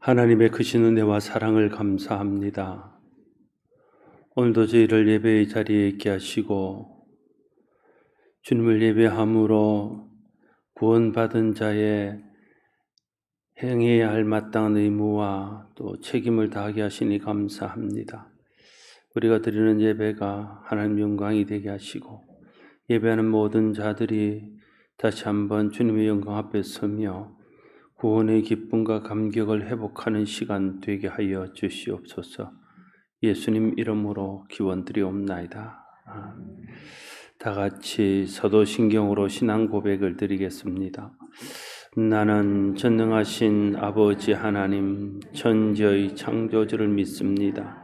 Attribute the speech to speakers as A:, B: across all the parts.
A: 하나님의 크신 은혜와 사랑을 감사합니다. 오늘도 저희를 예배의 자리에 있게 하시고 주님을 예배함으로 구원받은 자의 행해야 할 마땅한 의무와 또 책임을 다하게 하시니 감사합니다. 우리가 드리는 예배가 하나님 영광이 되게 하시고 예배하는 모든 자들이 다시 한번 주님의 영광 앞에 서며 구원의 기쁨과 감격을 회복하는 시간 되게 하여 주시옵소서. 예수님 이름으로 기원드리옵나이다. 다 같이 사도신경으로 신앙 고백을 드리겠습니다. 나는 전능하신 아버지 하나님 천지의 창조주를 믿습니다.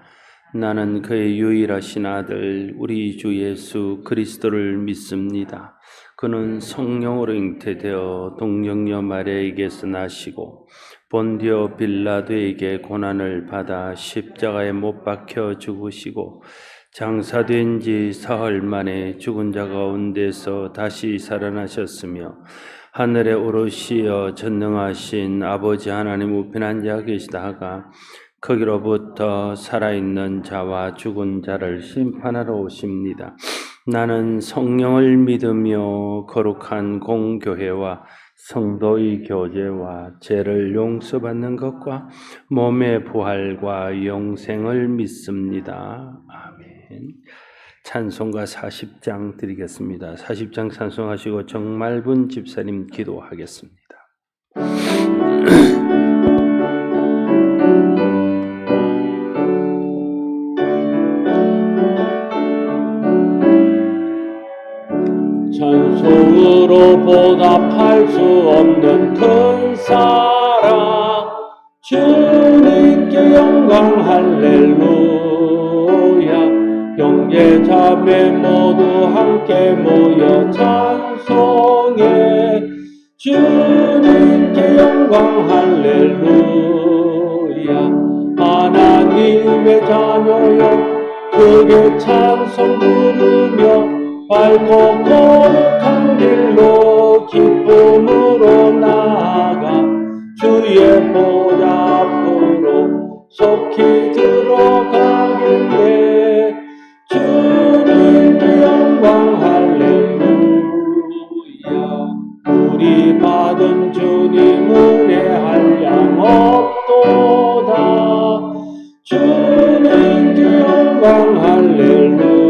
A: 나는 그의 유일하신 아들 우리 주 예수 그리스도를 믿습니다. 그는 성령으로 잉태되어 동정녀 마리아에게서 나시고 본디오 빌라도에게 고난을 받아 십자가에 못 박혀 죽으시고 장사된 지 사흘 만에 죽은 자 가운데서 다시 살아나셨으며 하늘에 오르시어 전능하신 아버지 하나님 우편 앉아 계시다가 거기로부터 살아있는 자와 죽은 자를 심판하러 오십니다. 나는 성령을 믿으며 거룩한 공교회와 성도의 교제와 죄를 용서받는 것과 몸의 부활과 영생을 믿습니다. 아멘. 찬송가 40장 드리겠습니다. 40장 찬송하시고 정말분 집사님 기도하겠습니다.
B: 찬송으로 보답할 수 없는 큰 사랑 주님께 영광 할렐루야. 형제 자매 모두 함께 모여 찬송해 주님께 영광 할렐루야. 하나님의 자녀여 크게 찬송 부르며 밝고 거룩한 길로 기쁨으로 나아가 주의 보좌 앞으로 속히 들어가겠네. 주님께 영광 할렐루야. 우리 받은 주님 은혜 한량 없도다. 주님께 영광 할렐루야.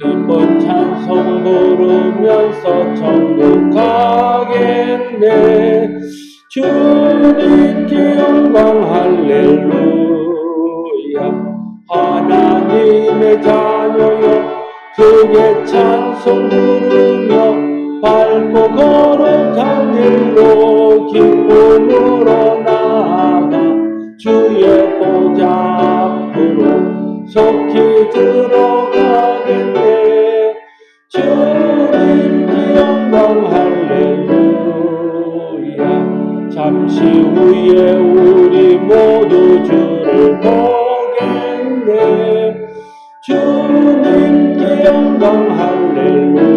B: 기쁜 찬송 부르면서 천국 가겠네. 주님께 영광 할렐루야. 하나님의 자녀여 크게 찬송 부르며 밝고 거룩한 길로 기쁨으로 나아가 주의 보좌 앞으로 속히 들어가겠네. 주님께 영광 할렐루야. 잠시 후에 우리 모두 주를 보겠네. 주님께 영광 할렐루야.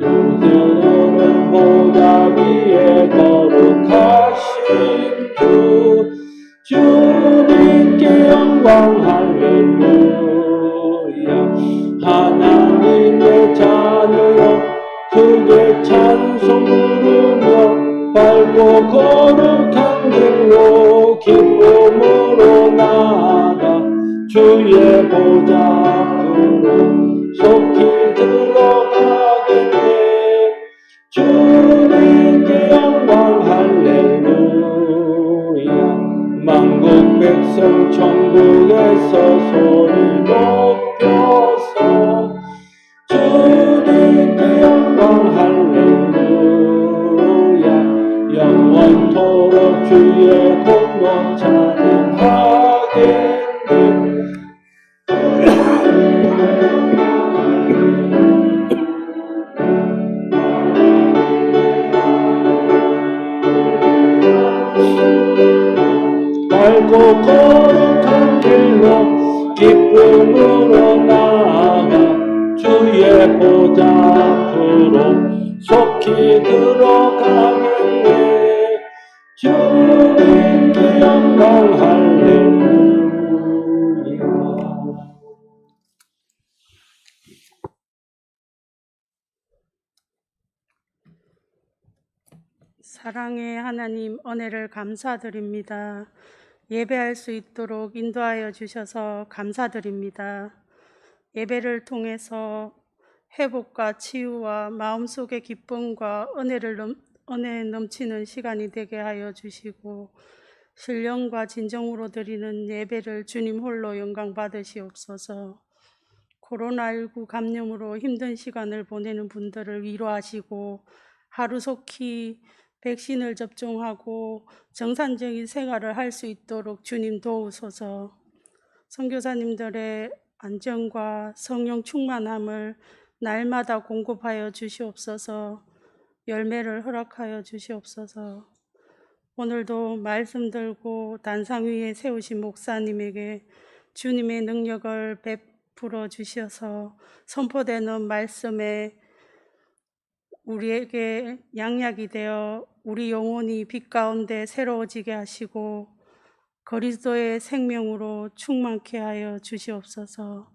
B: 영생오는 보좌 위에 거룩하신 주 주님께 영광 할렐루야. 하나님의 자녀여 크게 찬송 부르며 밝고 거룩한 길로 기쁨으로 나아가 주의 보좌 앞으로 속히 들어가겠네. 주님께 영광 할렐루야. 만국 백성 천국에서 소리 높여서 주님께 영광 할렐루야. 영원토록 주의 공로 찬양하겠네. 밝고 거룩한 길로 기쁨으로 나아가 주의 보좌 앞으로 속히 들어가겠네. 주님께 영광 할렐루야.
C: 사랑의 하나님, 은혜를 감사드립니다. 예배할 수 있도록 인도하여 주셔서 감사드립니다. 예배를 통해서 회복과 치유와 마음속의 기쁨과 은혜 넘치는 시간이 되게 하여 주시고, 신령과 진정으로 드리는 예배를 주님 홀로 영광 받으시옵소서. 코로나19 감염으로 힘든 시간을 보내는 분들을 위로하시고, 하루속히 백신을 접종하고 정상적인 생활을 할 수 있도록 주님 도우소서. 선교사님들의 안전과 성령 충만함을 날마다 공급하여 주시옵소서. 열매를 허락하여 주시옵소서. 오늘도 말씀 들고 단상 위에 세우신 목사님에게 주님의 능력을 베풀어 주셔서 선포되는 말씀에 우리에게 양약이 되어 우리 영혼이 빛 가운데 새로워지게 하시고 그리스도의 생명으로 충만케 하여 주시옵소서.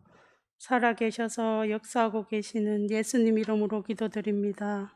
C: 살아계셔서 역사하고 계시는 예수님 이름으로 기도드립니다.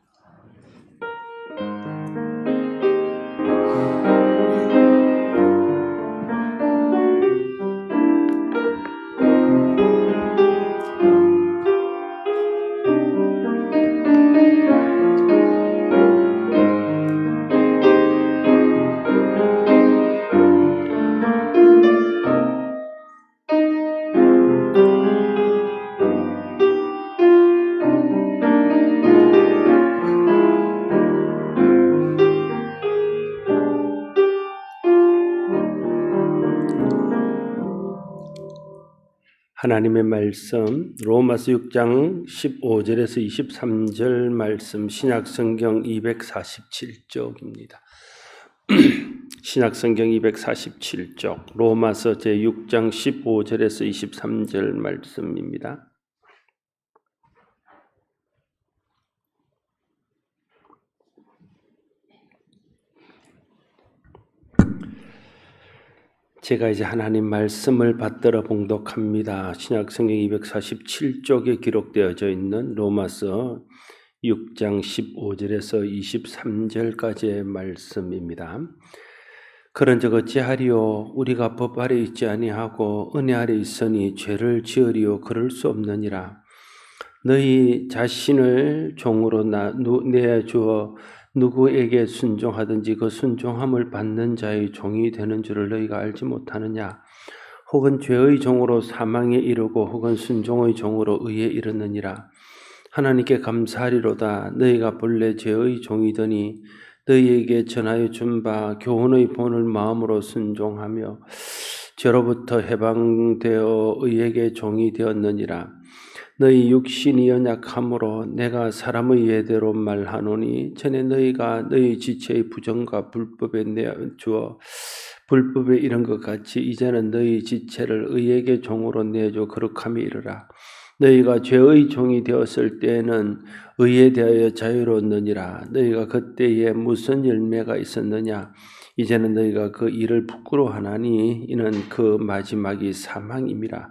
A: 하나님의 말씀 로마서 6장 15절에서 23절 말씀 신약성경 247쪽입니다. 신약성경 247쪽 로마서 제6장 15절에서 23절 말씀입니다. 제가 이제 하나님 말씀을 받들어 봉독합니다. 신약성경 247쪽에 기록되어져 있는 로마서 6장 15절에서 23절까지의 말씀입니다. 그런즉 어찌하리요? 우리가 법 아래 있지 아니하고 은혜 아래 있으니 죄를 지으리요? 그럴 수 없느니라. 너희 자신을 종으로 내주어 누구에게 순종하든지 그 순종함을 받는 자의 종이 되는 줄을 너희가 알지 못하느냐? 혹은 죄의 종으로 사망에 이르고 혹은 순종의 종으로 의에 이르느니라. 하나님께 감사하리로다. 너희가 본래 죄의 종이더니 너희에게 전하여 준 바 교훈의 본을 마음으로 순종하며 죄로부터 해방되어 의에게 종이 되었느니라. 너희 육신이 연약함으로 내가 사람의 예대로 말하노니 전에 너희가 너희 지체의 부정과 불법에 내주어 불법에 이른 것 같이 이제는 너희 지체를 의에게 종으로 내줘 거룩함에 이르라. 너희가 죄의 종이 되었을 때에는 의에 대하여 자유로웠느니라. 너희가 그때에 무슨 열매가 있었느냐? 이제는 너희가 그 일을 부끄러워하나니 이는 그 마지막이 사망임이라.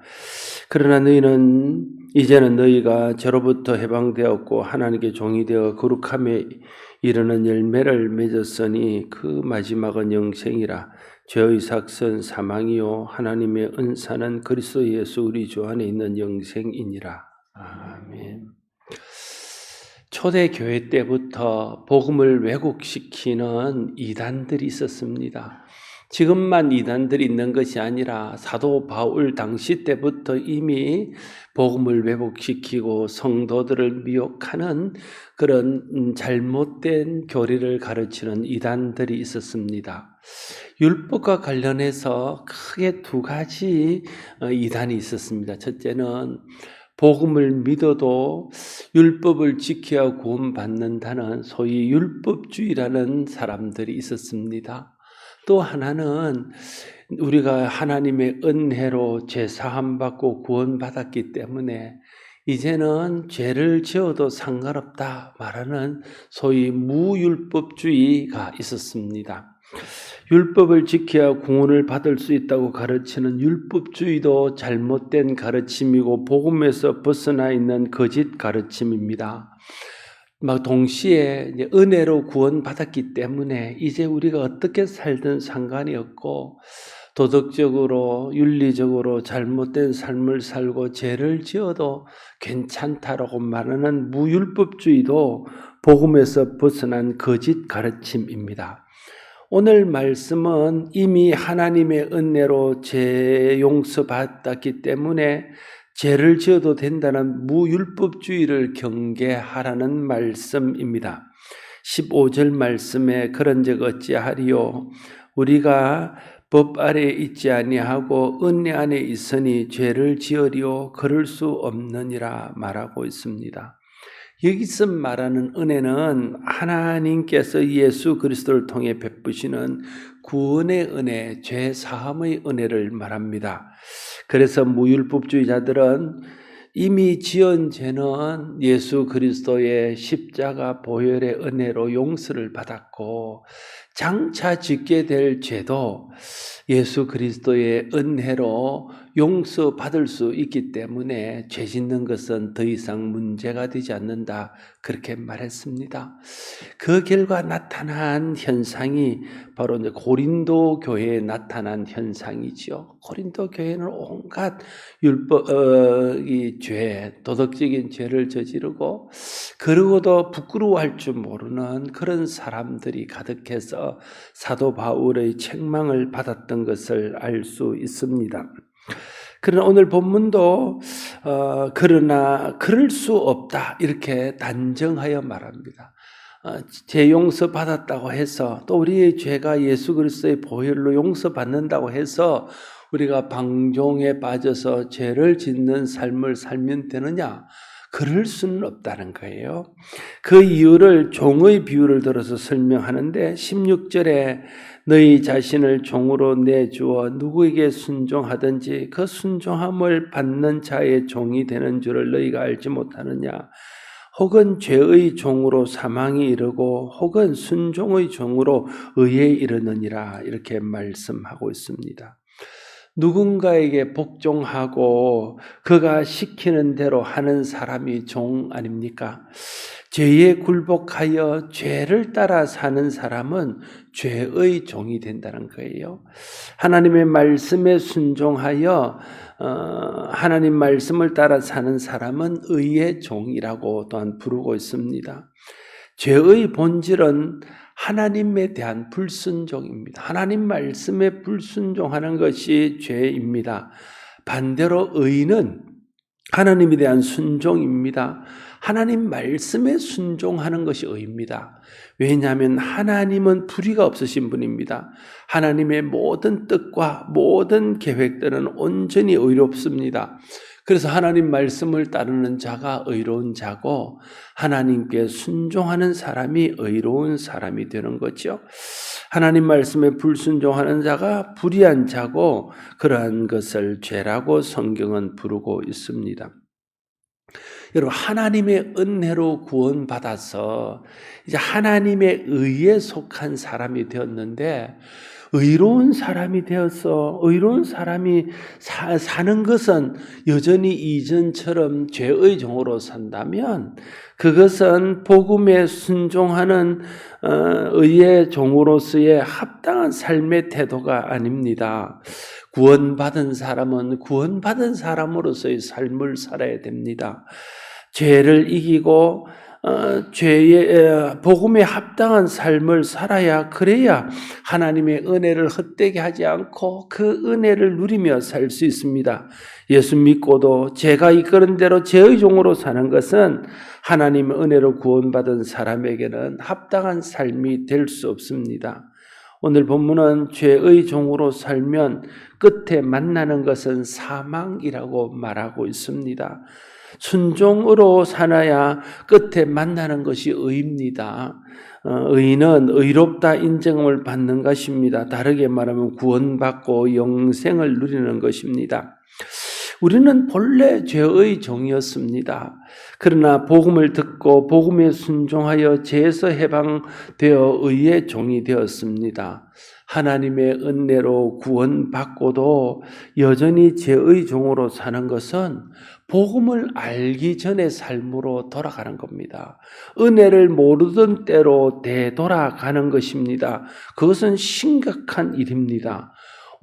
A: 그러나 너희는 이제는 너희가 죄로부터 해방되었고 하나님께 종이 되어 거룩함에 이르는 열매를 맺었으니 그 마지막은 영생이라. 죄의 삭은 사망이요 하나님의 은사는 그리스도 예수 우리 주 안에 있는 영생이니라. 아멘. 초대교회 때부터 복음을 왜곡시키는 이단들이 있었습니다. 지금만 이단들이 있는 것이 아니라 사도 바울 당시 때부터 이미 복음을 왜곡시키고 성도들을 미혹하는 그런 잘못된 교리를 가르치는 이단들이 있었습니다. 율법과 관련해서 크게 두 가지 이단이 있었습니다. 첫째는 복음을 믿어도 율법을 지켜야 구원받는다는 소위 율법주의라는 사람들이 있었습니다. 또 하나는 우리가 하나님의 은혜로 죄사함 받고 구원받았기 때문에 이제는 죄를 지어도 상관없다 말하는 소위 무율법주의가 있었습니다. 율법을 지켜야 구원을 받을 수 있다고 가르치는 율법주의도 잘못된 가르침이고 복음에서 벗어나 있는 거짓 가르침입니다. 동시에 이제 은혜로 구원받았기 때문에 이제 우리가 어떻게 살든 상관이 없고 도덕적으로 윤리적으로 잘못된 삶을 살고 죄를 지어도 괜찮다라고 말하는 무율법주의도 복음에서 벗어난 거짓 가르침입니다. 오늘 말씀은 이미 하나님의 은혜로 죄 용서받았기 때문에 죄를 지어도 된다는 무율법주의를 경계하라는 말씀입니다. 15절 말씀에 그런 적 어찌하리요? 우리가 법 아래에 있지 아니하고 은혜 안에 있으니 죄를 지으리요? 그럴 수 없느니라 말하고 있습니다. 여기서 말하는 은혜는 하나님께서 예수 그리스도를 통해 베푸시는 구원의 은혜, 죄 사함의 은혜를 말합니다. 그래서 무율법주의자들은 이미 지은 죄는 예수 그리스도의 십자가 보혈의 은혜로 용서를 받았고 장차 짓게 될 죄도 예수 그리스도의 은혜로 용서받을 수 있기 때문에 죄 짓는 것은 더 이상 문제가 되지 않는다, 그렇게 말했습니다. 그 결과 나타난 현상이 바로 이제 고린도 교회에 나타난 현상이지요. 고린도 교회는 온갖 율법, 이 죄, 도덕적인 죄를 저지르고 그러고도 부끄러워할 줄 모르는 그런 사람들이 가득해서 사도 바울의 책망을 받았던 것을 알 수 있습니다. 그러나 오늘 본문도 그러나 그럴 수 없다 이렇게 단정하여 말합니다. 죄 용서 받았다고 해서 또 우리의 죄가 예수 그리스도의 보혈로 용서받는다고 해서 우리가 방종에 빠져서 죄를 짓는 삶을 살면 되느냐? 그럴 수는 없다는 거예요. 그 이유를 종의 비유를 들어서 설명하는데 16절에 너희 자신을 종으로 내주어 누구에게 순종하든지 그 순종함을 받는 자의 종이 되는 줄을 너희가 알지 못하느냐? 혹은 죄의 종으로 사망이 이르고 혹은 순종의 종으로 의에 이르느니라, 이렇게 말씀하고 있습니다. 누군가에게 복종하고 그가 시키는 대로 하는 사람이 종 아닙니까? 죄에 굴복하여 죄를 따라 사는 사람은 죄의 종이 된다는 거예요. 하나님의 말씀에 순종하여 하나님 말씀을 따라 사는 사람은 의의 종이라고 또한 부르고 있습니다. 죄의 본질은 하나님에 대한 불순종입니다. 하나님 말씀에 불순종하는 것이 죄입니다. 반대로 의는 하나님에 대한 순종입니다. 하나님 말씀에 순종하는 것이 의입니다. 왜냐하면 하나님은 불의가 없으신 분입니다. 하나님의 모든 뜻과 모든 계획들은 온전히 의롭습니다. 그래서 하나님 말씀을 따르는 자가 의로운 자고 하나님께 순종하는 사람이 의로운 사람이 되는 거죠. 하나님 말씀에 불순종하는 자가 불의한 자고 그러한 것을 죄라고 성경은 부르고 있습니다. 여러분, 하나님의 은혜로 구원받아서 이제 하나님의 의에 속한 사람이 되었는데 의로운 사람이 되어서 의로운 사람이 사는 것은 여전히 이전처럼 죄의 종으로 산다면 그것은 복음에 순종하는 의의 종으로서의 합당한 삶의 태도가 아닙니다. 구원받은 사람은 구원받은 사람으로서의 삶을 살아야 됩니다. 죄를 이기고 죄의 복음에 합당한 삶을 살아야, 그래야 하나님의 은혜를 헛되게 하지 않고 그 은혜를 누리며 살 수 있습니다. 예수 믿고도 죄가 이끄는 대로 죄의 종으로 사는 것은 하나님의 은혜로 구원받은 사람에게는 합당한 삶이 될 수 없습니다. 오늘 본문은 죄의 종으로 살면 끝에 만나는 것은 사망이라고 말하고 있습니다. 순종으로 살아야 끝에 만나는 것이 의입니다. 의는 의롭다 인정을 받는 것입니다. 다르게 말하면 구원받고 영생을 누리는 것입니다. 우리는 본래 죄의 종이었습니다. 그러나 복음을 듣고 복음에 순종하여 죄에서 해방되어 의의 종이 되었습니다. 하나님의 은혜로 구원받고도 여전히 죄의 종으로 사는 것은 복음을 알기 전의 삶으로 돌아가는 겁니다. 은혜를 모르던 때로 되돌아가는 것입니다. 그것은 심각한 일입니다.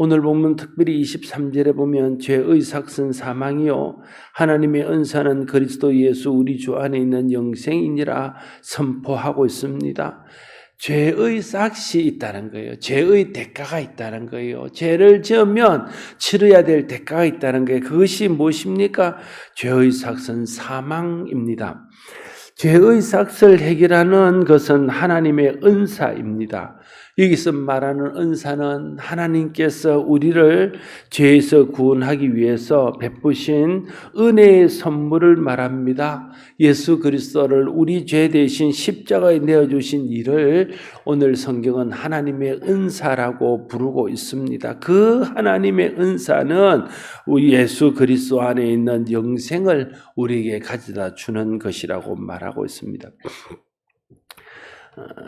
A: 오늘 보면 특별히 23절에 보면 죄의 삭은 사망이요 하나님의 은사는 그리스도 예수 우리 주 안에 있는 영생이니라 선포하고 있습니다. 죄의 삭이 있다는 거예요. 죄의 대가가 있다는 거예요. 죄를 지으면 치러야 될 대가가 있다는 거예요. 그것이 무엇입니까? 죄의 삭은 사망입니다. 죄의 삭을 해결하는 것은 하나님의 은사입니다. 여기서 말하는 은사는 하나님께서 우리를 죄에서 구원하기 위해서 베푸신 은혜의 선물을 말합니다. 예수 그리스도를 우리 죄 대신 십자가에 내어주신 일을 오늘 성경은 하나님의 은사라고 부르고 있습니다. 그 하나님의 은사는 우리 예수 그리스도 안에 있는 영생을 우리에게 가져다 주는 것이라고 말하고 있습니다.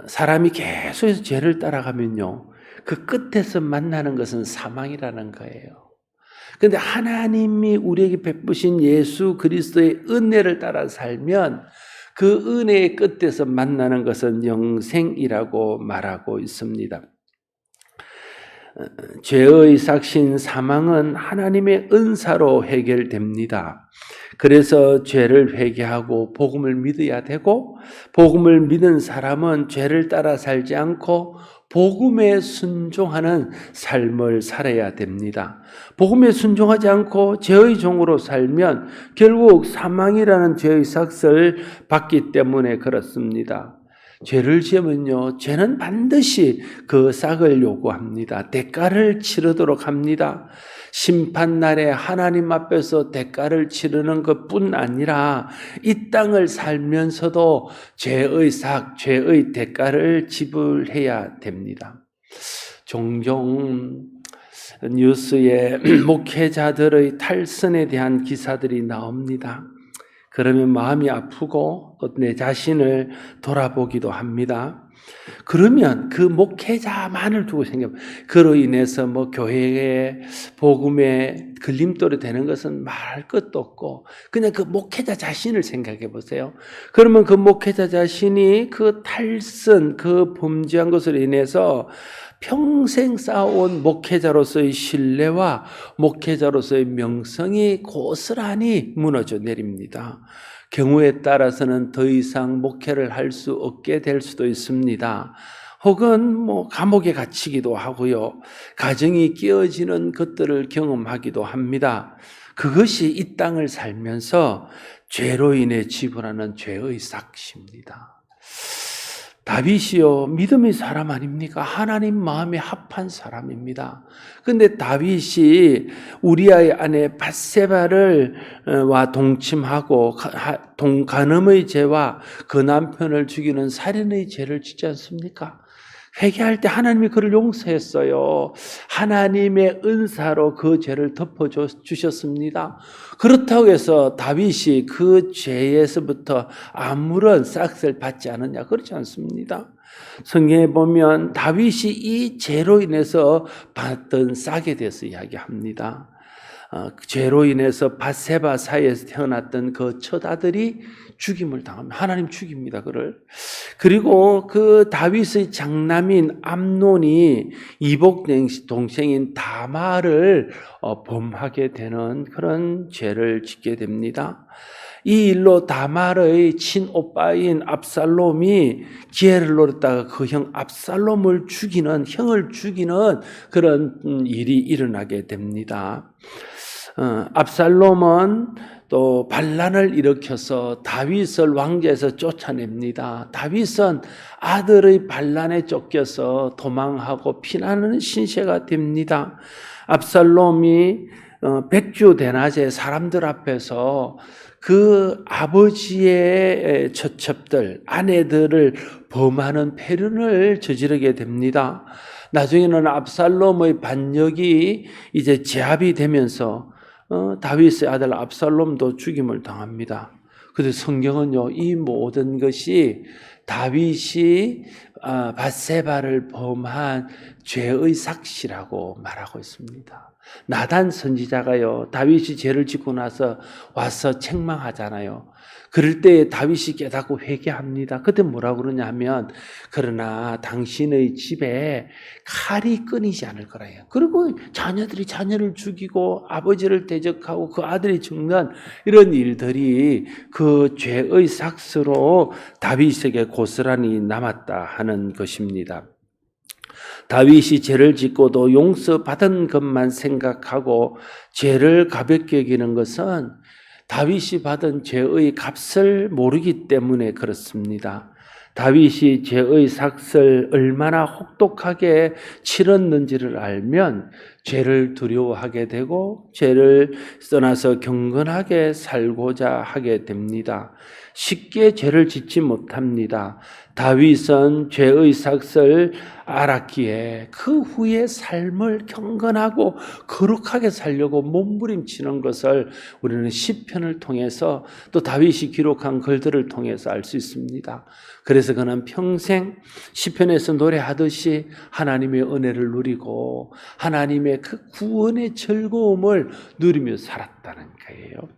A: 사람이 계속해서 죄를 따라가면요, 그 끝에서 만나는 것은 사망이라는 거예요. 그런데 하나님이 우리에게 베푸신 예수 그리스도의 은혜를 따라 살면 그 은혜의 끝에서 만나는 것은 영생이라고 말하고 있습니다. 죄의 삭신 사망은 하나님의 은사로 해결됩니다. 그래서 죄를 회개하고 복음을 믿어야 되고, 복음을 믿은 사람은 죄를 따라 살지 않고 복음에 순종하는 삶을 살아야 됩니다. 복음에 순종하지 않고 죄의 종으로 살면 결국 사망이라는 죄의 삭을 받기 때문에 그렇습니다. 죄를 지으면요, 죄는 반드시 그 삭을 요구합니다. 대가를 치르도록 합니다. 심판날에 하나님 앞에서 대가를 치르는 것뿐 아니라 이 땅을 살면서도 죄의 삭, 죄의 대가를 지불해야 됩니다. 종종 뉴스에 목회자들의 탈선에 대한 기사들이 나옵니다. 그러면 마음이 아프고 내 자신을 돌아보기도 합니다. 그러면 그 목회자만을 두고 생각해요. 그로 인해서 교회의 복음에 걸림돌이 되는 것은 말할 것도 없고 그냥 그 목회자 자신을 생각해 보세요. 그러면 그 목회자 자신이 그 탈선, 그 범죄한 것으로 인해서 평생 쌓아온 목회자로서의 신뢰와 목회자로서의 명성이 고스란히 무너져 내립니다. 경우에 따라서는 더 이상 목회를 할 수 없게 될 수도 있습니다. 혹은 감옥에 갇히기도 하고요. 가정이 깨어지는 것들을 경험하기도 합니다. 그것이 이 땅을 살면서 죄로 인해 지불하는 죄의 삭입니다. 다윗이요, 믿음의 사람 아닙니까? 하나님 마음에 합한 사람입니다. 그런데 다윗이 우리아의 아내 밧세바를 와 동침하고 간음의 죄와 그 남편을 죽이는 살인의 죄를 짓지 않습니까? 회개할 때 하나님이 그를 용서했어요. 하나님의 은사로 그 죄를 덮어주셨습니다. 그렇다고 해서 다윗이 그 죄에서부터 아무런 싹을 받지 않았냐? 그렇지 않습니다. 성경에 보면 다윗이 이 죄로 인해서 받던 싹에 대해서 이야기합니다. 죄로 인해서 밧세바 사이에서 태어났던 그 첫 아들이 죽임을 당합니다. 하나님 죽입니다, 그를. 그리고 그 다윗의 장남인 암논이 이복 동생인 다말을 범하게 되는 그런 죄를 짓게 됩니다. 이 일로 다말의 친오빠인 압살롬이 기회를 노렸다가 그 형 압살롬을 죽이는, 형을 죽이는 그런 일이 일어나게 됩니다. 압살롬은 또 반란을 일으켜서 다윗을 왕좌에서 쫓아냅니다. 다윗은 아들의 반란에 쫓겨서 도망하고 피나는 신세가 됩니다. 압살롬이 백주대낮에 사람들 앞에서 그 아버지의 처첩들, 아내들을 범하는 패륜을 저지르게 됩니다. 나중에는 압살롬의 반역이 이제 제압이 되면서 다윗의 아들 압살롬도 죽임을 당합니다. 근데 성경은요, 이 모든 것이 다윗이 밧세바를 범한 죄의 삭시라고 말하고 있습니다. 나단 선지자가요, 다윗이 죄를 짓고 나서 와서 책망하잖아요. 그럴 때 다윗이 깨닫고 회개합니다. 그때 뭐라고 그러냐 하면, 그러나 당신의 집에 칼이 끊이지 않을 거라요. 그리고 자녀들이 자녀를 죽이고 아버지를 대적하고 그 아들이 죽는 이런 일들이 그 죄의 삭스로 다윗에게 고스란히 남았다 하는 것입니다. 다윗이 죄를 짓고도 용서받은 것만 생각하고 죄를 가볍게 여기는 것은 다윗이 받은 죄의 값을 모르기 때문에 그렇습니다. 다윗이 죄의 삭을 얼마나 혹독하게 치렀는지를 알면 죄를 두려워하게 되고 죄를 떠나서 경건하게 살고자 하게 됩니다. 쉽게 죄를 짓지 못합니다. 다윗은 죄의 삭을 알았기에 그 후에 삶을 경건하고 거룩하게 살려고 몸부림치는 것을 우리는 시편을 통해서 또 다윗이 기록한 글들을 통해서 알 수 있습니다. 그래서 그는 평생 시편에서 노래하듯이 하나님의 은혜를 누리고 하나님의 그 구원의 즐거움을 누리며 살았다는 거예요.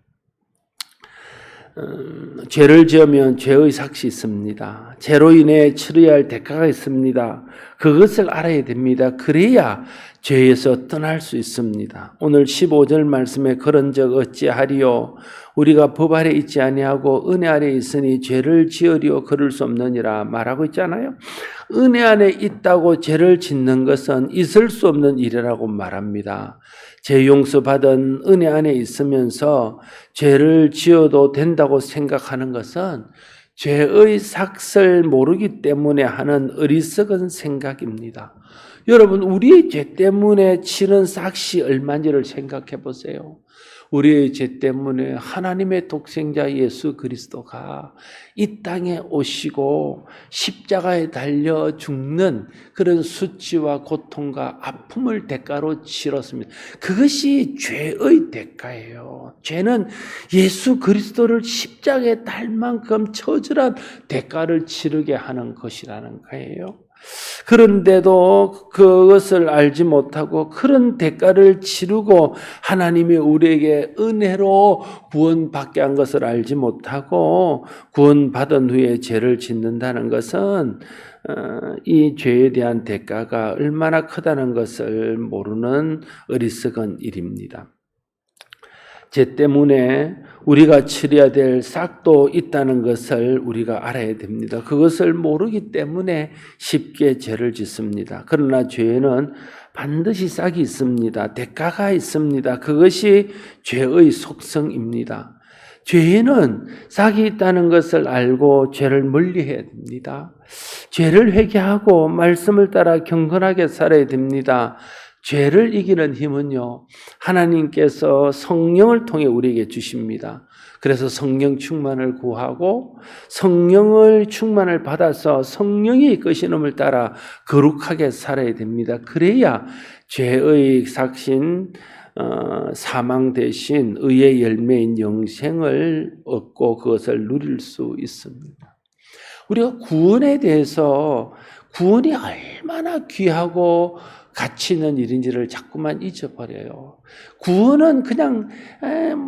A: 죄를 지으면 죄의 삭이 있습니다. 죄로 인해 치러야 할 대가가 있습니다. 그것을 알아야 됩니다. 그래야 죄에서 떠날 수 있습니다. 오늘 15절 말씀에 그런 적 어찌하리요? 우리가 법 아래 있지 아니하고 은혜 아래 있으니 죄를 지으리오 그럴 수 없느니라 말하고 있잖아요. 은혜 안에 있다고 죄를 짓는 것은 있을 수 없는 일이라고 말합니다. 죄 용서받은 은혜 안에 있으면서 죄를 지어도 된다고 생각하는 것은 죄의 삭을 모르기 때문에 하는 어리석은 생각입니다. 여러분, 우리의 죄 때문에 치는 삭이 얼마인지를 생각해 보세요. 우리의 죄 때문에 하나님의 독생자 예수 그리스도가 이 땅에 오시고 십자가에 달려 죽는 그런 수치와 고통과 아픔을 대가로 치렀습니다. 그것이 죄의 대가예요. 죄는 예수 그리스도를 십자가에 달 만큼 처절한 대가를 치르게 하는 것이라는 거예요. 그런데도 그것을 알지 못하고 그런 대가를 치르고 하나님이 우리에게 은혜로 구원받게 한 것을 알지 못하고 구원받은 후에 죄를 짓는다는 것은 이 죄에 대한 대가가 얼마나 크다는 것을 모르는 어리석은 일입니다. 죄 때문에 우리가 치러야 될 삭도 있다는 것을 우리가 알아야 됩니다. 그것을 모르기 때문에 쉽게 죄를 짓습니다. 그러나 죄에는 반드시 삭이 있습니다. 대가가 있습니다. 그것이 죄의 속성입니다. 죄에는 삭이 있다는 것을 알고 죄를 멀리해야 됩니다. 죄를 회개하고 말씀을 따라 경건하게 살아야 됩니다. 죄를 이기는 힘은요, 하나님께서 성령을 통해 우리에게 주십니다. 그래서 성령 충만을 구하고 성령을 충만을 받아서 성령이 이끄시는을 따라 거룩하게 살아야 됩니다. 그래야 죄의 삭신 사망 대신 의의 열매인 영생을 얻고 그것을 누릴 수 있습니다. 우리가 구원에 대해서 구원이 얼마나 귀하고 가치 있는 일인지를 자꾸만 잊어버려요. 구원은 그냥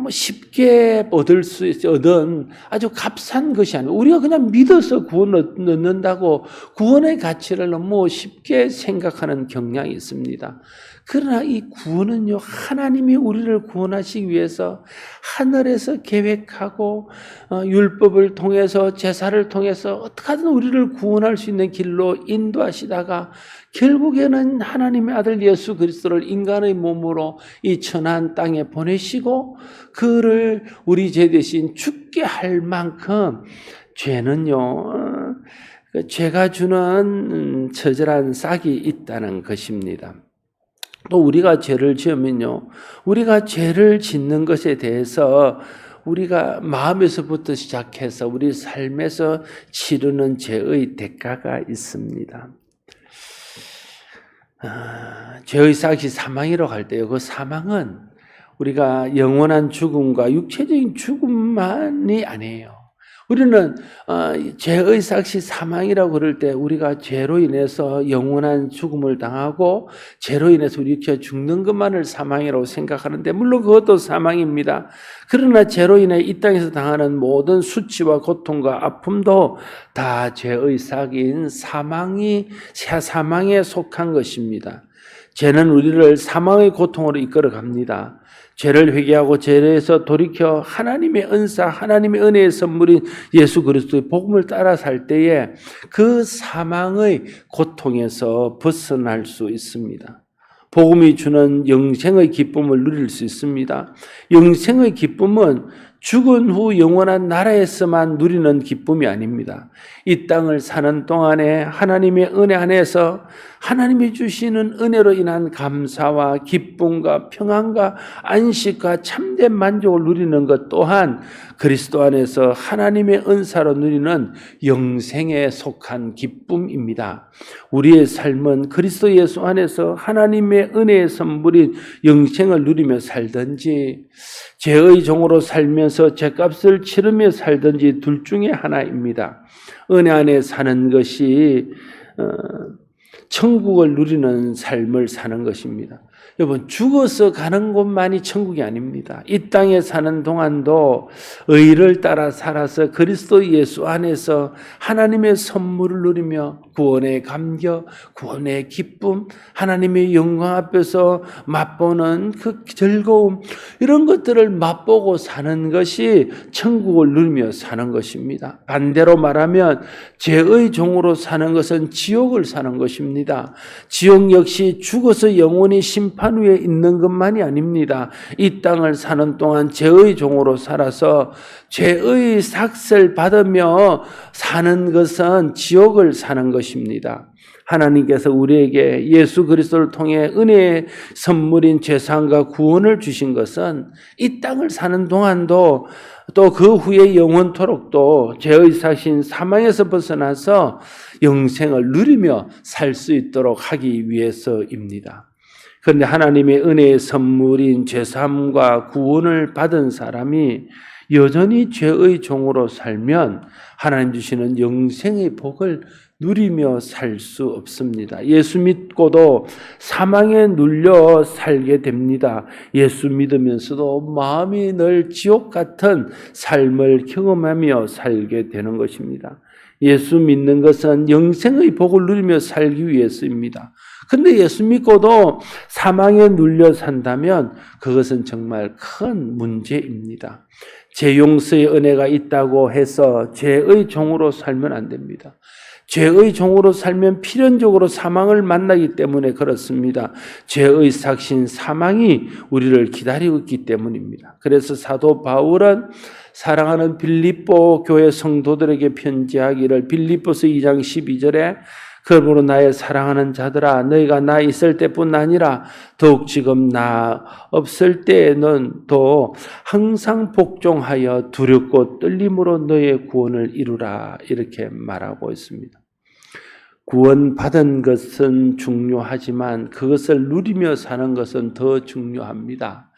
A: 쉽게 얻은 아주 값싼 것이 아니고 우리가 그냥 믿어서 구원을 얻는다고 구원의 가치를 너무 쉽게 생각하는 경향이 있습니다. 그러나 이 구원은요, 하나님이 우리를 구원하시기 위해서 하늘에서 계획하고 율법을 통해서 제사를 통해서 어떻게든 우리를 구원할 수 있는 길로 인도하시다가 결국에는 하나님의 아들 예수 그리스도를 인간의 몸으로 이 천한 땅에 보내시고 그를 우리 죄 대신 죽게 할 만큼 죄는요, 죄가 주는 처절한 싹이 있다는 것입니다. 또 우리가 죄를 지으면요, 우리가 죄를 짓는 것에 대해서 우리가 마음에서부터 시작해서 우리 삶에서 치르는 죄의 대가가 있습니다. 죄의 삭이 사망이라고 할 때요, 그 사망은 우리가 영원한 죽음과 육체적인 죽음만이 아니에요. 우리는 죄의 삭시 사망이라고 그럴 때 우리가 죄로 인해서 영원한 죽음을 당하고 죄로 인해서 우리 육체가 죽는 것만을 사망이라고 생각하는데 물론 그것도 사망입니다. 그러나 죄로 인해 이 땅에서 당하는 모든 수치와 고통과 아픔도 다 죄의 삭인 사망에 속한 것입니다. 죄는 우리를 사망의 고통으로 이끌어 갑니다. 죄를 회개하고 죄에서 돌이켜 하나님의 은사, 하나님의 은혜의 선물인 예수 그리스도의 복음을 따라 살 때에 그 사망의 고통에서 벗어날 수 있습니다. 복음이 주는 영생의 기쁨을 누릴 수 있습니다. 영생의 기쁨은 죽은 후 영원한 나라에서만 누리는 기쁨이 아닙니다. 이 땅을 사는 동안에 하나님의 은혜 안에서 하나님이 주시는 은혜로 인한 감사와 기쁨과 평안과 안식과 참된 만족을 누리는 것 또한 그리스도 안에서 하나님의 은사로 누리는 영생에 속한 기쁨입니다. 우리의 삶은 그리스도 예수 안에서 하나님의 은혜의 선물인 영생을 누리며 살든지 죄의 종으로 살면서 죄값을 치르며 살든지 둘 중에 하나입니다. 은혜 안에 사는 것이 천국을 누리는 삶을 사는 것입니다. 여러분, 죽어서 가는 곳만이 천국이 아닙니다. 이 땅에 사는 동안도 의를 따라 살아서 그리스도 예수 안에서 하나님의 선물을 누리며 구원의 감격, 구원의 기쁨, 하나님의 영광 앞에서 맛보는 그 즐거움, 이런 것들을 맛보고 사는 것이 천국을 누리며 사는 것입니다. 반대로 말하면 죄의 종으로 사는 것은 지옥을 사는 것입니다. 지옥 역시 죽어서 영원히 심판 위에 있는 것만이 아닙니다. 이 땅을 사는 동안 죄의 종으로 살아서 죄의 삭을 받으며 사는 것은 지옥을 사는 것입니다. 하나님께서 우리에게 예수 그리스도를 통해 은혜의 선물인 죄사함과 구원을 주신 것은 이 땅을 사는 동안도 또 그 후에 영원토록도 죄의 삭인 사망에서 벗어나서 영생을 누리며 살 수 있도록 하기 위해서입니다. 그런데 하나님의 은혜의 선물인 죄사함과 구원을 받은 사람이 여전히 죄의 종으로 살면 하나님 주시는 영생의 복을 누리며 살 수 없습니다. 예수 믿고도 사망에 눌려 살게 됩니다. 예수 믿으면서도 마음이 늘 지옥 같은 삶을 경험하며 살게 되는 것입니다. 예수 믿는 것은 영생의 복을 누리며 살기 위해서입니다. 근데 예수 믿고도 사망에 눌려 산다면 그것은 정말 큰 문제입니다. 죄 용서의 은혜가 있다고 해서 죄의 종으로 살면 안 됩니다. 죄의 종으로 살면 필연적으로 사망을 만나기 때문에 그렇습니다. 죄의 삭신 사망이 우리를 기다리고 있기 때문입니다. 그래서 사도 바울은 사랑하는 빌립보 교회 성도들에게 편지하기를 빌립보서 2장 12절에 그러므로 나의 사랑하는 자들아 너희가 나 있을 때뿐 아니라 더욱 지금 나 없을 때에는 또 항상 복종하여 두렵고 떨림으로 너의 구원을 이루라 이렇게 말하고 있습니다. 구원받은 것은 중요하지만 그것을 누리며 사는 것은 더 중요합니다.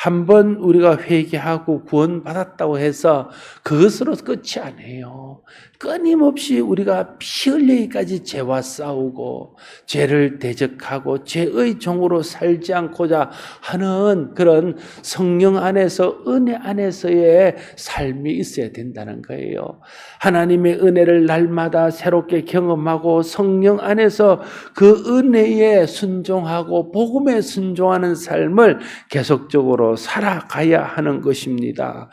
A: 한번 우리가 회개하고 구원받았다고 해서 그것으로 끝이 아니에요. 끊임없이 우리가 피 흘리기까지 죄와 싸우고 죄를 대적하고 죄의 종으로 살지 않고자 하는 그런 성령 안에서 은혜 안에서의 삶이 있어야 된다는 거예요. 하나님의 은혜를 날마다 새롭게 경험하고 성령 안에서 그 은혜에 순종하고 복음에 순종하는 삶을 계속적으로 살아가야 하는 것입니다.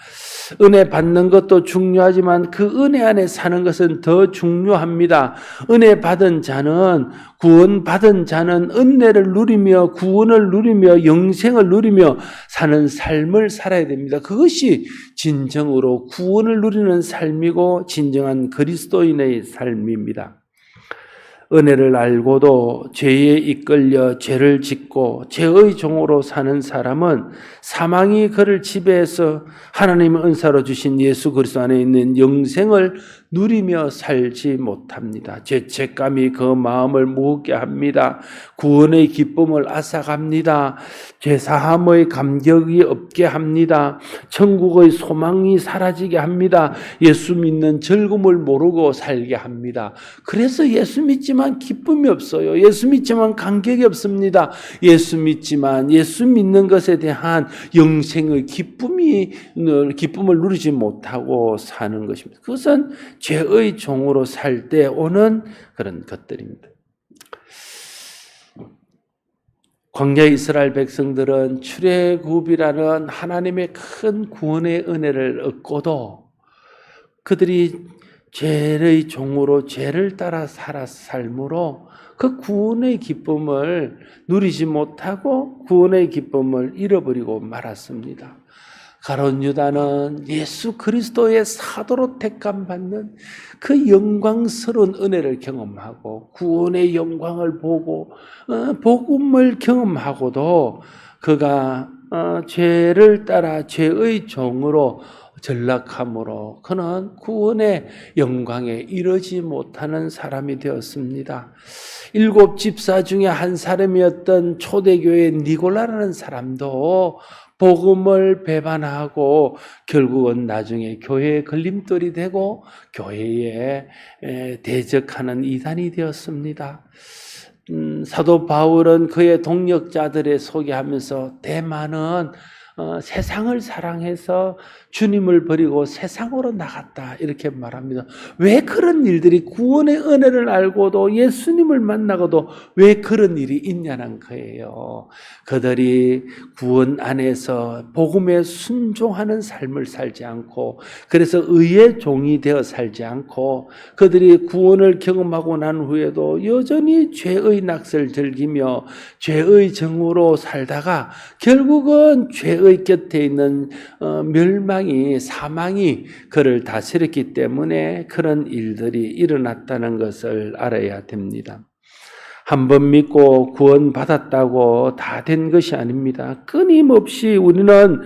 A: 은혜 받는 것도 중요하지만 그 은혜 안에 사는 것은 더 중요합니다. 은혜 받은 자는 구원받은 자는 은혜를 누리며 구원을 누리며 영생을 누리며 사는 삶을 살아야 됩니다. 그것이 진정으로 구원을 누리는 삶이고 진정한 그리스도인의 삶입니다. 은혜를 알고도 죄에 이끌려 죄를 짓고 죄의 종으로 사는 사람은 사망이 그를 지배해서 하나님의 은사로 주신 예수 그리스도 안에 있는 영생을 누리며 살지 못합니다. 죄책감이 그 마음을 무겁게 합니다. 구원의 기쁨을 앗아갑니다. 죄사함의 감격이 없게 합니다. 천국의 소망이 사라지게 합니다. 예수 믿는 즐거움을 모르고 살게 합니다. 그래서 예수 믿지만 기쁨이 없어요. 예수 믿지만 감격이 없습니다. 예수 믿지만 예수 믿는 것에 대한 영생의 기쁨을 누리지 못하고 사는 것입니다. 그것은 죄의 종으로 살 때 오는 그런 것들입니다. 광야 이스라엘 백성들은 출애굽이라는 하나님의 큰 구원의 은혜를 얻고도 그들이 죄의 종으로 죄를 따라 살므로 그 구원의 기쁨을 누리지 못하고 구원의 기쁨을 잃어버리고 말았습니다. 가룟 유다는 예수 그리스도의 사도로 택함받는 그 영광스러운 은혜를 경험하고 구원의 영광을 보고 복음을 경험하고도 그가 죄를 따라 죄의 종으로 전락함으로 그는 구원의 영광에 이르지 못하는 사람이 되었습니다. 7 집사 중에 한 사람이었던 초대교회 니골라라는 사람도 복음을 배반하고 결국은 나중에 교회의 걸림돌이 되고 교회에 대적하는 이단이 되었습니다. 사도 바울은 그의 동역자들에 소개하면서 대만은 세상을 사랑해서 주님을 버리고 세상으로 나갔다 이렇게 말합니다. 왜 그런 일들이 구원의 은혜를 알고도 예수님을 만나고도 왜 그런 일이 있냐는 거예요. 그들이 구원 안에서 복음에 순종하는 삶을 살지 않고 그래서 의의 종이 되어 살지 않고 그들이 구원을 경험하고 난 후에도 여전히 죄의 낙을 즐기며 죄의 정으로 살다가 결국은 죄의 곁에 있는 사망이 그를 다스렸기 때문에 그런 일들이 일어났다는 것을 알아야 됩니다. 한 번 믿고 구원받았다고 다 된 것이 아닙니다. 끊임없이 우리는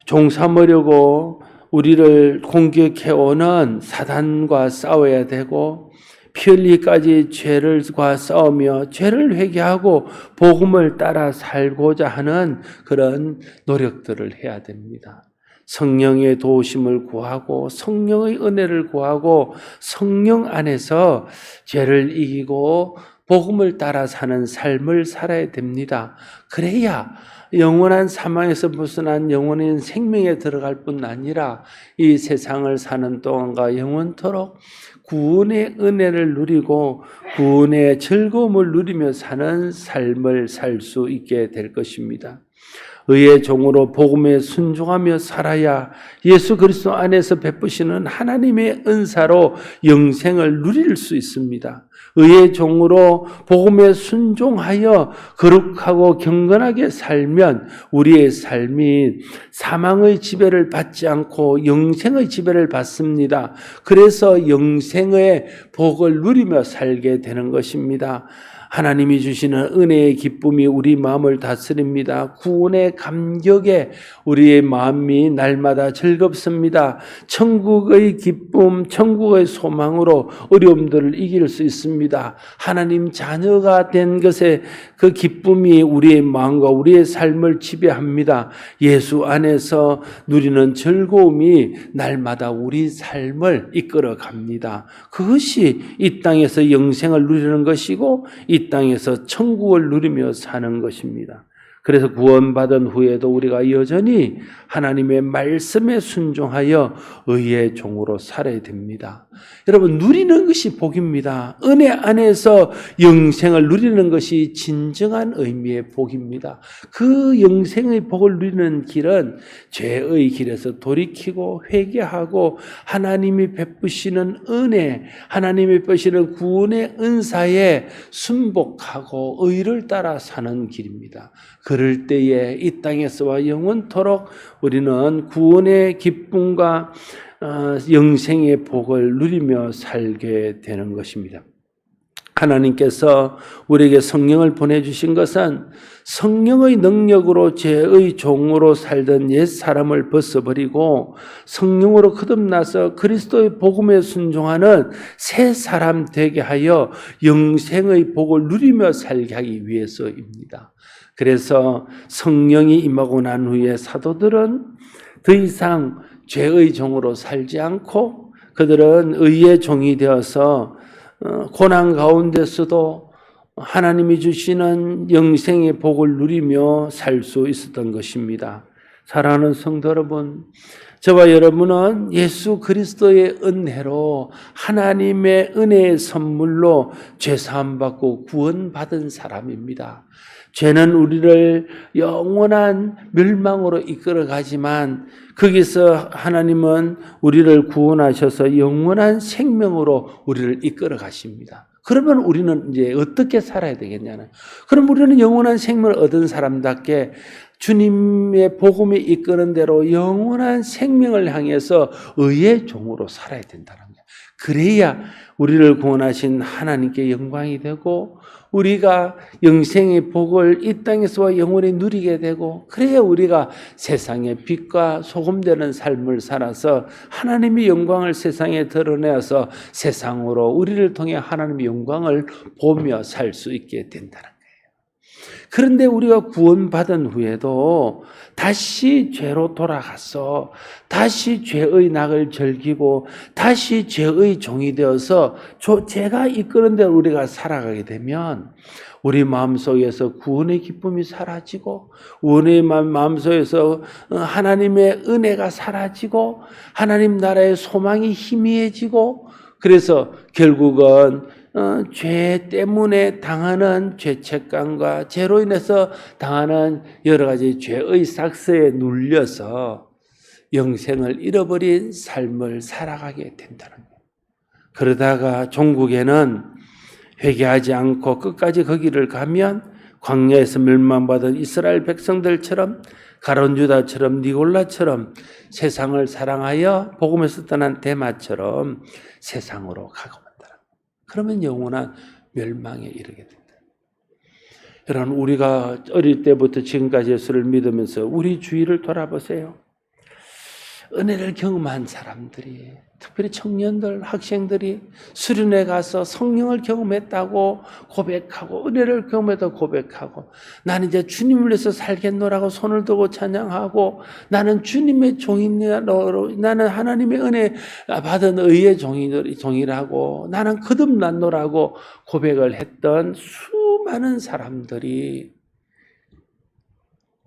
A: 종삼으려고 우리를 공격해오는 사단과 싸워야 되고 피 흘리기까지 죄를과 싸우며 죄를 회개하고 복음을 따라 살고자 하는 그런 노력들을 해야 됩니다. 성령의 도우심을 구하고 성령의 은혜를 구하고 성령 안에서 죄를 이기고 복음을 따라 사는 삶을 살아야 됩니다. 그래야 영원한 사망에서 벗어난 영원한 생명에 들어갈 뿐 아니라 이 세상을 사는 동안과 영원토록 구원의 은혜를 누리고 구원의 즐거움을 누리며 사는 삶을 살 수 있게 될 것입니다. 의의 종으로 복음에 순종하며 살아야 예수 그리스도 안에서 베푸시는 하나님의 은사로 영생을 누릴 수 있습니다. 의의 종으로 복음에 순종하여 거룩하고 경건하게 살면 우리의 삶이 사망의 지배를 받지 않고 영생의 지배를 받습니다. 그래서 영생의 복을 누리며 살게 되는 것입니다. 하나님이 주시는 은혜의 기쁨이 우리 마음을 다스립니다. 구원의 감격에 우리의 마음이 날마다 즐겁습니다. 천국의 기쁨, 천국의 소망으로 어려움들을 이길 수 있습니다. 하나님 자녀가 된 것에 그 기쁨이 우리의 마음과 우리의 삶을 지배합니다. 예수 안에서 누리는 즐거움이 날마다 우리 삶을 이끌어 갑니다. 그것이 이 땅에서 영생을 누리는 것이고 이 땅에서 천국을 누리며 사는 것입니다. 그래서 구원받은 후에도 우리가 여전히 하나님의 말씀에 순종하여 의의 종으로 살아야 됩니다. 여러분, 누리는 것이 복입니다. 은혜 안에서 영생을 누리는 것이 진정한 의미의 복입니다. 그 영생의 복을 누리는 길은 죄의 길에서 돌이키고 회개하고 하나님이 베푸시는 은혜, 하나님이 베푸시는 구원의 은사에 순복하고 의를 따라 사는 길입니다. 그럴 때에 이 땅에서와 영원토록 우리는 구원의 기쁨과 영생의 복을 누리며 살게 되는 것입니다. 하나님께서 우리에게 성령을 보내주신 것은 성령의 능력으로 죄의 종으로 살던 옛 사람을 벗어버리고 성령으로 거듭나서 그리스도의 복음에 순종하는 새 사람 되게 하여 영생의 복을 누리며 살게 하기 위해서입니다. 그래서 성령이 임하고 난 후에 사도들은 더 이상 죄의 종으로 살지 않고 그들은 의의 종이 되어서 고난 가운데서도 하나님이 주시는 영생의 복을 누리며 살 수 있었던 것입니다. 사랑하는 성도 여러분, 저와 여러분은 예수 그리스도의 은혜로 하나님의 은혜의 선물로 죄사함 받고 구원받은 사람입니다. 죄는 우리를 영원한 멸망으로 이끌어가지만 거기서 하나님은 우리를 구원하셔서 영원한 생명으로 우리를 이끌어 가십니다. 그러면 우리는 이제 어떻게 살아야 되겠냐는. 그럼 우리는 영원한 생명을 얻은 사람답게 주님의 복음이 이끄는 대로 영원한 생명을 향해서 의의 종으로 살아야 된다는 거예요. 그래야 우리를 구원하신 하나님께 영광이 되고 우리가 영생의 복을 이 땅에서 영원히 누리게 되고 그래야 우리가 세상의 빛과 소금 되는 삶을 살아서 하나님의 영광을 세상에 드러내어서 세상으로 우리를 통해 하나님의 영광을 보며 살 수 있게 된다는 거예요. 그런데 우리가 구원받은 후에도 다시 죄로 돌아가서 다시 죄의 낙을 즐기고 다시 죄의 종이 되어서 죄가 이끄는 대로 우리가 살아가게 되면 우리 마음속에서 구원의 기쁨이 사라지고 우리 마음속에서 하나님의 은혜가 사라지고 하나님 나라의 소망이 희미해지고 그래서 결국은 죄 때문에 당하는 죄책감과 죄로 인해서 당하는 여러 가지 죄의 삭스에 눌려서 영생을 잃어버린 삶을 살아가게 된다는 거예요. 그러다가 종국에는 회개하지 않고 끝까지 거기를 가면 광야에서 멸망받은 이스라엘 백성들처럼 가룟 유다처럼 니골라처럼 세상을 사랑하여 복음에서 떠난 데마처럼 세상으로 가고 그러면 영원한 멸망에 이르게 된다. 여러분 우리가 어릴 때부터 지금까지 예수를 믿으면서 우리 주위를 돌아보세요. 은혜를 경험한 사람들이 특별히 청년들, 학생들이 수련회 가서 성령을 경험했다고 고백하고 은혜를 경험했다고 고백하고 나는 이제 주님을 위해서 살겠노라고 손을 들고 찬양하고 나는 주님의 종이노라고 나는 하나님의 은혜 받은 의의 종이라고 나는 거듭났노라고 고백을 했던 수많은 사람들이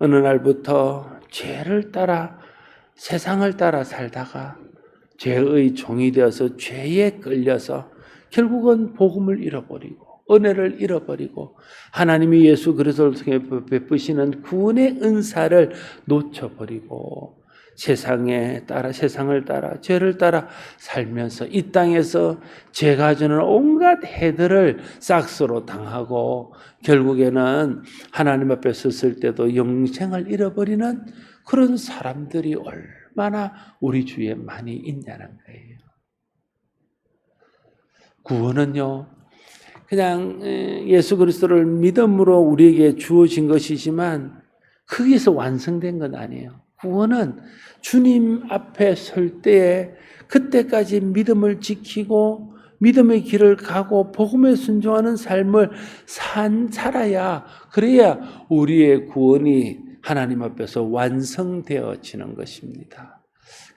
A: 어느 날부터 죄를 따라 세상을 따라 살다가 죄의 종이 되어서 죄에 끌려서 결국은 복음을 잃어버리고 은혜를 잃어버리고 하나님이 예수 그리스도를 통해 베푸시는 구원의 은사를 놓쳐버리고 세상을 따라 죄를 따라 살면서 이 땅에서 죄가 주는 온갖 해들을 싹스로 당하고 결국에는 하나님 앞에 섰을 때도 영생을 잃어버리는 그런 사람들이 얼마나 우리 주위에 많이 있냐는 거예요. 구원은요, 그냥 예수 그리스도를 믿음으로 우리에게 주어진 것이지만 거기서 완성된 건 아니에요. 구원은 주님 앞에 설 때에 그때까지 믿음을 지키고 믿음의 길을 가고 복음에 순종하는 삶을 살아야 그래야 우리의 구원이 하나님 앞에서 완성되어지는 것입니다.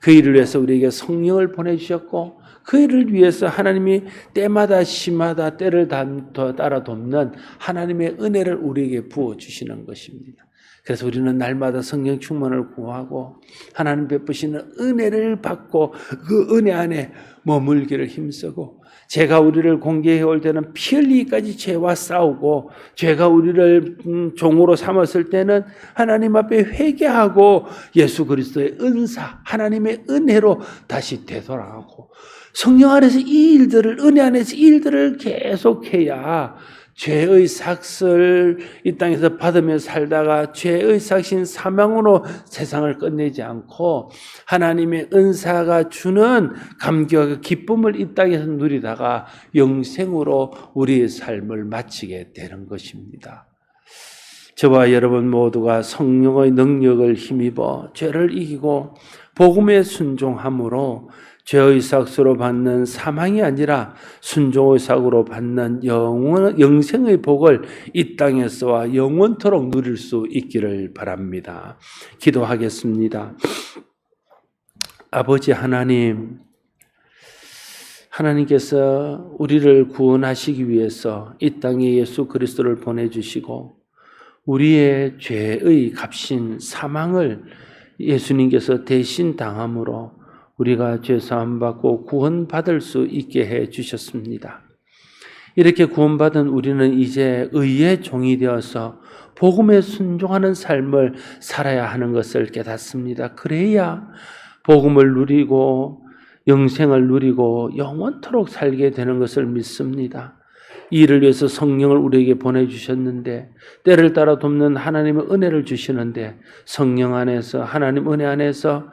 A: 그 일을 위해서 우리에게 성령을 보내주셨고 그 일을 위해서 하나님이 때마다 시마다 때를 따라 돕는 하나님의 은혜를 우리에게 부어주시는 것입니다. 그래서 우리는 날마다 성령 충만을 구하고 하나님 베푸시는 은혜를 받고 그 은혜 안에 머물기를 힘쓰고 죄가 우리를 공개해 올 때는 피 흘리기까지 죄와 싸우고 죄가 우리를 종으로 삼았을 때는 하나님 앞에 회개하고 예수 그리스도의 은사 하나님의 은혜로 다시 되돌아가고 성령 안에서 이 일들을 은혜 안에서 이 일들을 계속해야 죄의 삭을 이 땅에서 받으며 살다가 죄의 삭신 사망으로 세상을 끝내지 않고 하나님의 은사가 주는 감격과 기쁨을 이 땅에서 누리다가 영생으로 우리의 삶을 마치게 되는 것입니다. 저와 여러분 모두가 성령의 능력을 힘입어 죄를 이기고 복음에 순종함으로 죄의 삭으로 받는 사망이 아니라 순종의 삭으로 받는 영생의 복을 이 땅에서와 영원토록 누릴 수 있기를 바랍니다. 기도하겠습니다. 아버지 하나님, 하나님께서 우리를 구원하시기 위해서 이 땅에 예수 그리스도를 보내주시고 우리의 죄의 값인 사망을 예수님께서 대신 당함으로 우리가 죄사함 받고 구원받을 수 있게 해 주셨습니다. 이렇게 구원받은 우리는 이제 의의 종이 되어서 복음에 순종하는 삶을 살아야 하는 것을 깨닫습니다. 그래야 복음을 누리고 영생을 누리고 영원토록 살게 되는 것을 믿습니다. 이를 위해서 성령을 우리에게 보내주셨는데 때를 따라 돕는 하나님의 은혜를 주시는데 성령 안에서 하나님 은혜 안에서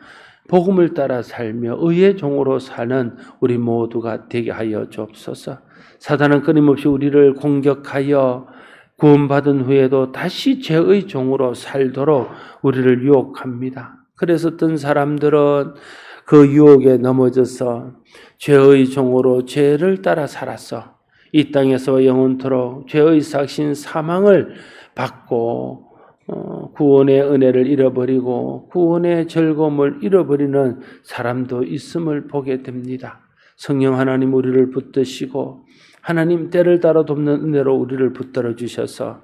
A: 복음을 따라 살며 의의 종으로 사는 우리 모두가 되게 하여 주옵소서. 사단은 끊임없이 우리를 공격하여 구원받은 후에도 다시 죄의 종으로 살도록 우리를 유혹합니다. 그래서 어떤 사람들은 그 유혹에 넘어져서 죄의 종으로 죄를 따라 살아서 이 땅에서 영원토록 죄의 삭신 사망을 받고 구원의 은혜를 잃어버리고 구원의 즐거움을 잃어버리는 사람도 있음을 보게 됩니다. 성령 하나님 우리를 붙드시고 하나님 때를 따라 돕는 은혜로 우리를 붙들어 주셔서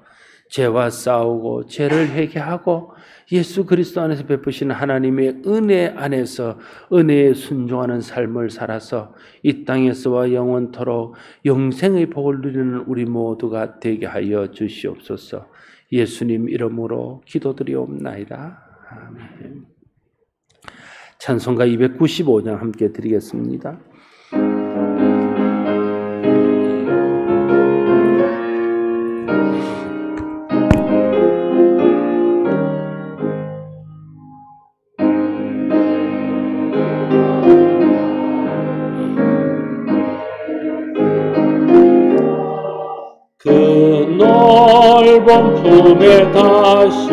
A: 죄와 싸우고 죄를 회개하고 예수 그리스도 안에서 베푸시는 하나님의 은혜 안에서 은혜에 순종하는 삶을 살아서 이 땅에서와 영원토록 영생의 복을 누리는 우리 모두가 되게 하여 주시옵소서. 예수님 이름으로 기도드리옵나이다. 아멘. 찬송가 295장 함께 드리겠습니다.
B: 그 넓은 품에 다시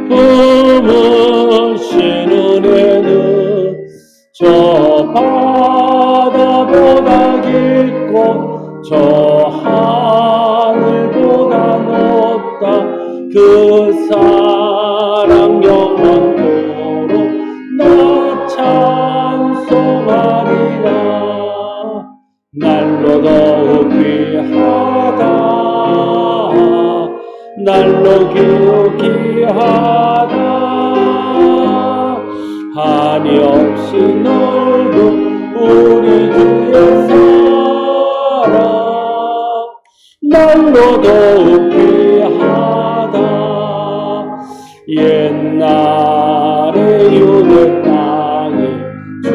B: 품으신 은혜는 저 바다보다 깊고 저 하늘보다 높다. 그 사랑 영원토록 나 찬송하리라. 날로 더욱 귀하다. 날로 귀하다. 한이 없이 넓은 우리 주의 사랑. 날로 더욱 귀하다. 옛날에 유대 땅에 주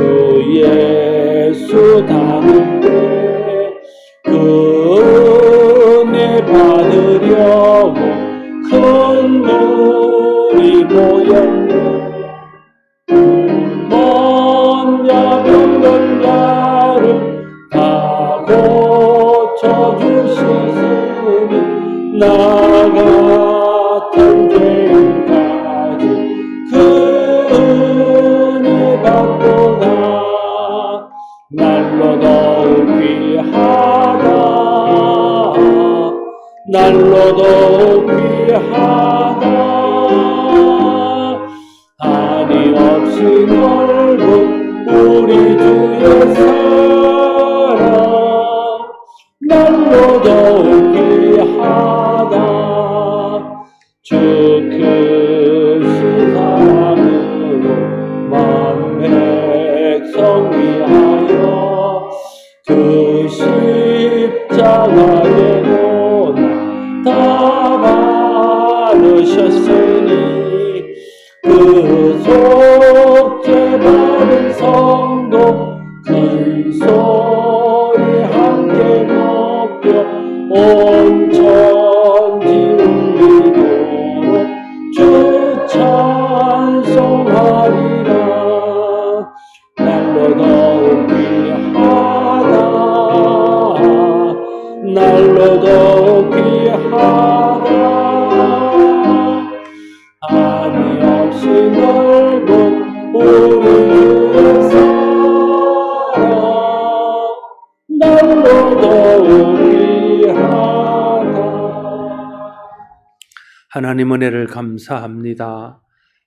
B: 예수 다는데 그 은혜 받으려고 큰 물이 모였네. 먼 야병든 자를 다 고쳐주시으니 나 같은 죄인까지 그 은혜 받고 가. 날로 더욱 귀하다. 날로 더욱 귀하다. 한이 없이 넓은 우리 주의 사랑. 날로 더욱 귀하다. 주 크신 사랑으로 만 백성 위하여 그 십자가의 고난 다 받으셨으니 그 속죄 받은 성도 큰 소리 함께 높여 온 넓은 우리의 사랑 날로 더우리하다.
A: 하나님 은혜를 감사합니다.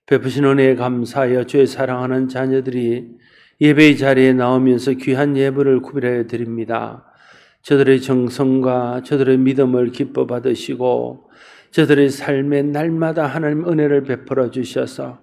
A: 베푸신 은혜에 감사하여 주의 사랑하는 자녀들이 예배의 자리에 나오면서 귀한 예물을 구별하여 드립니다. 저들의 정성과 저들의 믿음을 기뻐 받으시고 저들의 삶에 날마다 하나님 은혜를 베풀어 주셔서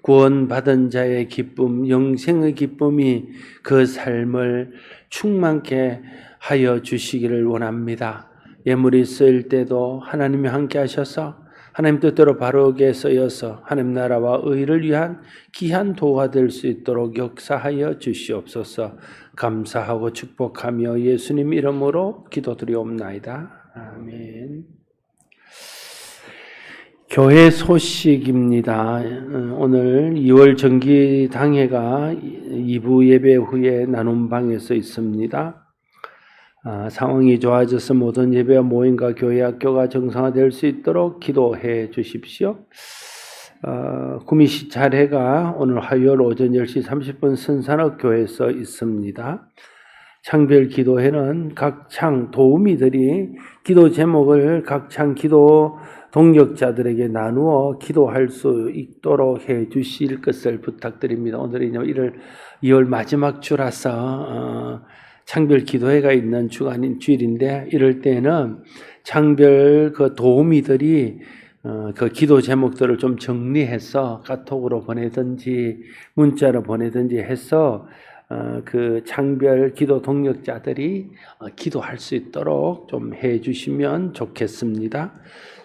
A: 구원받은 자의 기쁨, 영생의 기쁨이 그 삶을 충만케 하여 주시기를 원합니다. 예물이 쓰일 때도 하나님이 함께 하셔서 하나님 뜻대로 바르게 쓰여서 하나님 나라와 의를 위한 귀한 도가 될 수 있도록 역사하여 주시옵소서. 감사하고 축복하며 예수님 이름으로 기도드리옵나이다. 아멘. 교회 소식입니다. 오늘 2월 정기 당회가 2부 예배 후에 나눔 방에서 있습니다. 상황이 좋아져서 모든 예배와 모임과 교회 학교가 정상화될 수 있도록 기도해 주십시오. 구미시 차례가 오늘 화요일 오전 10시 30분 선산업교회에서 있습니다. 창별 기도회는 각 창 도우미들이 기도 제목을 각 창 기도 동력자들에게 나누어 기도할 수 있도록 해 주실 것을 부탁드립니다. 오늘이 2월 마지막 주라서 창별 기도회가 있는 주가 아닌 주일인데, 이럴 때는 창별 그 도우미들이 그 기도 제목들을 좀 정리해서 카톡으로 보내든지 문자로 보내든지 해서 그 창별 기도 동력자들이 기도할 수 있도록 좀 해주시면 좋겠습니다.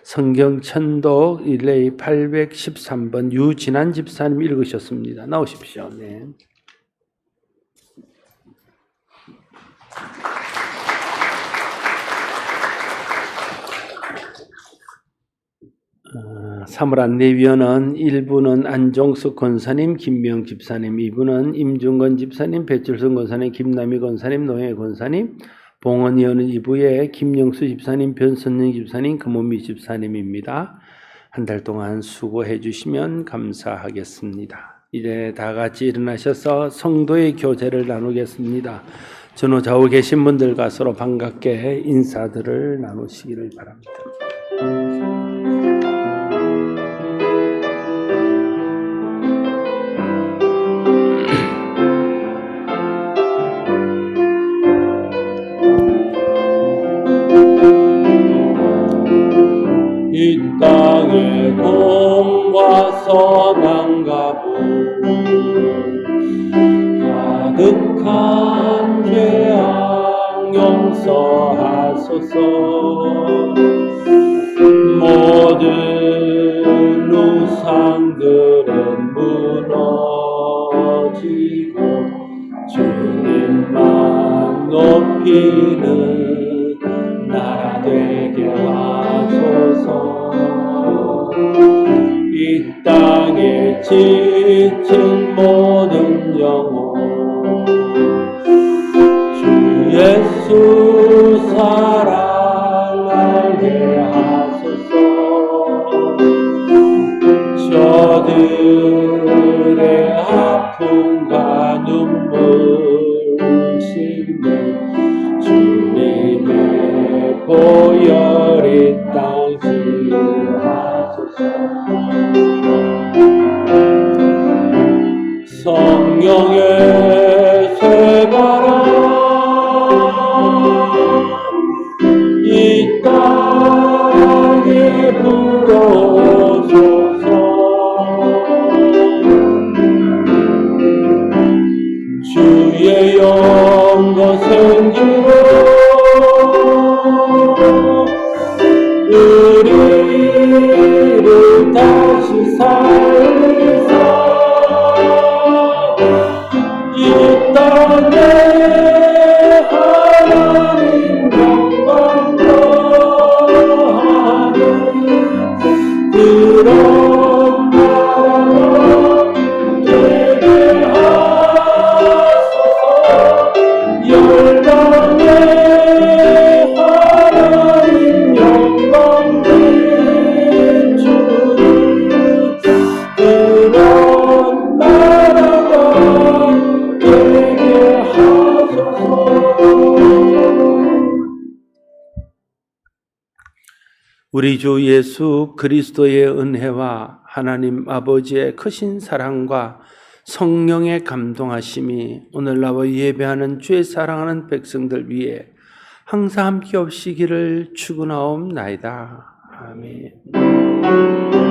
A: 성경 천독 릴레이 813번 유진한 집사님 읽으셨습니다. 나오십시오. 네. 사물 안내위원은 1부는 안종숙 권사님, 김명 집사님, 2부는 임중건 집사님, 배철선 권사님, 김남희 권사님, 노혜 권사님, 봉헌위원은 2부에 김영수 집사님, 변선영 집사님, 금원미 집사님입니다. 한 달 동안 수고해 주시면 감사하겠습니다. 이제 다 같이 일어나셔서 성도의 교제를 나누겠습니다. 전후 좌우 계신 분들과 서로 반갑게 인사들을 나누시기를 바랍니다.
B: 이 땅의 공과 선함과 부 가득한 죄악 용서하소서. 모든 우상들은 무너지고 주님만 높이는 나라 되게 하소서. 이 땅에 지친 모든 영혼 주 예수 사랑하게 하소서. 저들의 아픔과 눈물 씻는 주님의 보혈이 땅 지하소서. 성령의 새바람 이 땅에 불어소서. 주의 영광 생기로 우리를 다시 살리사 이 땅에 하나님 영광 더하는 그런 나라로 되게 하소서. 열방에 하나님 영광 비추는 그런
A: 우리 주 예수 그리스도의 은혜와 하나님 아버지의 크신 사랑과 성령의 감동하심이 오늘 나와 예배하는 주의 사랑하는 백성들 위해 항상 함께 없이기를 축원하옵나이다. 아멘.